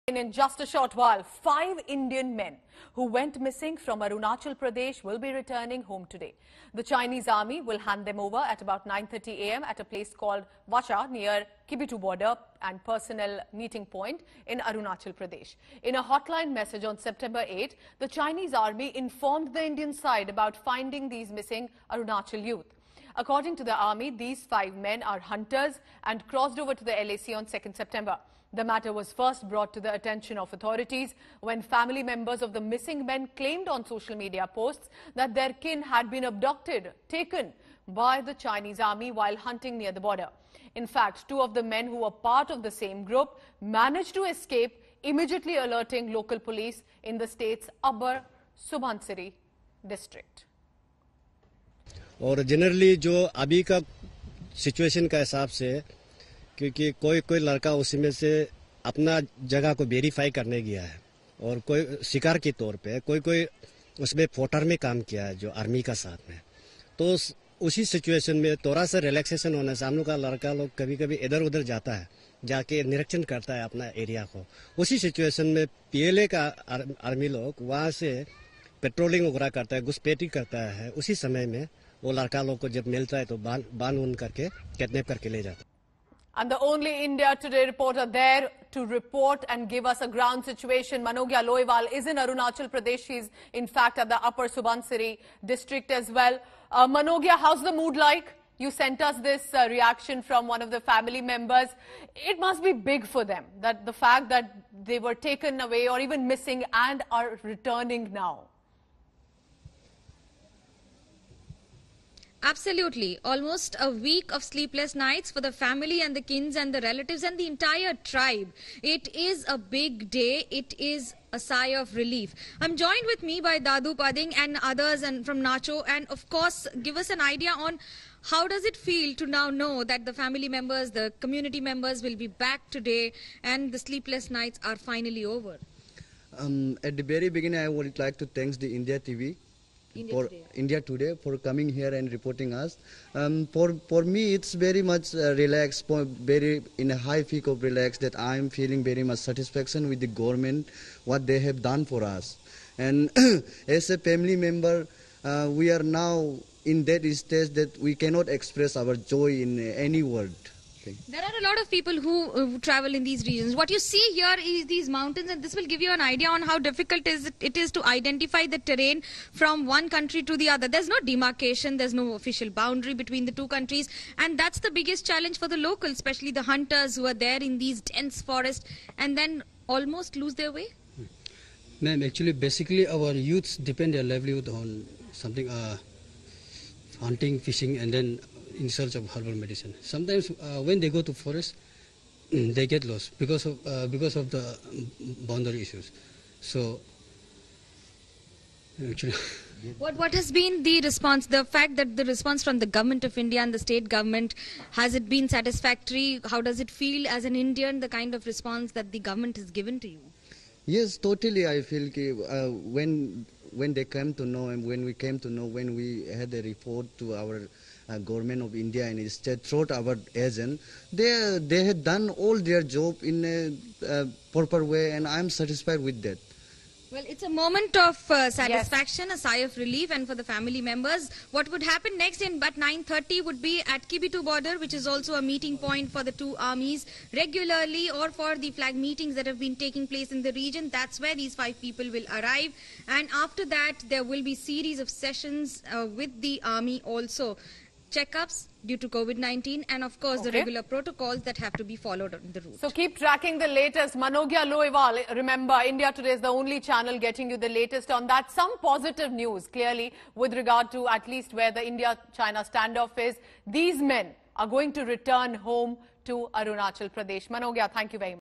In just a short while, 5 Indian men who went missing from Arunachal Pradesh will be returning home today. The Chinese army will hand them over at about 9:30 a.m. at a place called Vacha near Kibitu border and personnel meeting point in Arunachal Pradesh. In a hotline message on September 8, the Chinese army informed the Indian side about finding these missing Arunachal youth. According to the army, these 5 men are hunters and crossed over to the LAC on 2nd September. The matter was first brought to the attention of authorities when family members of the missing men claimed on social media posts that their kin had been abducted, taken by the Chinese army while hunting near the border. In fact, 2 of the men who were part of the same group managed to escape, immediately alerting local police in the state's Upper Subansiri district. और generally जो अभी का situation का हिसाब से क्योंकि कोई लड़का उसमें से अपना जगह को वेरीफाई करने गया है और कोई शिकार के तौर पे कोई उसमें फोटर में काम किया है जो आर्मी का साथ में। तो उसी सिचुएशन में थोड़ा सा रिलैक्सेशन होने से हम लोग का लड़का लोग कभी कभी इधर उधर जाता है, जाके निरीक्षण करता है अपना एरिया को। उसी सिचुएशन में पीएलए का आर्मी लोग वहाँ से पेट्रोलिंग वगैरह करता है, घुसपैठी करता है। उसी समय में वो लड़का लोग को जब मिलता है तो बांध करके किडनैप करके ले जाता है। And the only India Today reporter there to report and give us a ground situation, Manogya Loiwal, is in Arunachal Pradesh. She's in fact at the Upper Subansiri district as well. Manogya, how's the mood like? You sent us this reaction from one of the family members. It must be big for them, that the fact that they were taken away or even missing and are returning now. Absolutely. Almost a week of sleepless nights for the family and the kins and the relatives and the entire tribe. It is a big day. It is a sigh of relief. I'm joined with me by Dadu Pading and others and from Nacho, and of course give us an idea on how does it feel to now know that the family members, the community members will be back today and the sleepless nights are finally over. At the very beginning, I would like to thank the India Today for coming here and reporting us. For me, it's very much relaxed, very in a high peak of relax that I'm feeling very much satisfaction with the government, what they have done for us. And as a family member, we are now in that stage that we cannot express our joy in any word. There are a lot of people who travel in these regions. What you see here is these mountains, and this will give you an idea on how difficult it is to identify the terrain from one country to the other. There's no demarcation, there's no official boundary between the two countries, and that's the biggest challenge for the locals, especially the hunters who are there in these dense forests and then almost lose their way. Ma'am, actually, basically our youths depend their livelihood on something, hunting, fishing, and then in search of herbal medicine. Sometimes when they go to forest, they get lost because of the boundary issues. So actually, what has been the response? The fact that the response from the government of India and the state government, has it been satisfactory? How does it feel as an Indian, the kind of response that the government has given to you? Yes, totally. I feel when they came to know and when we came to know, when we had a report to our government of India and state through our agent, they had done all their job in a proper way, and I'm satisfied with that. Well, it's a moment of satisfaction, yes. A sigh of relief, and for the family members, what would happen next at 9:30 would be at Kibitu border, which is also a meeting point for the two armies regularly, or for the flag meetings that have been taking place in the region. That's where these 5 people will arrive, and after that there will be series of sessions with the army also. Checkups due to COVID-19 and of course the regular protocols that have to be followed on the route. So keep tracking the latest. Manogya Loiwal, remember India Today is the only channel getting you the latest on that. Some positive news clearly with regard to at least where the India-China standoff is. These men are going to return home to Arunachal Pradesh. Manogya, thank you very much.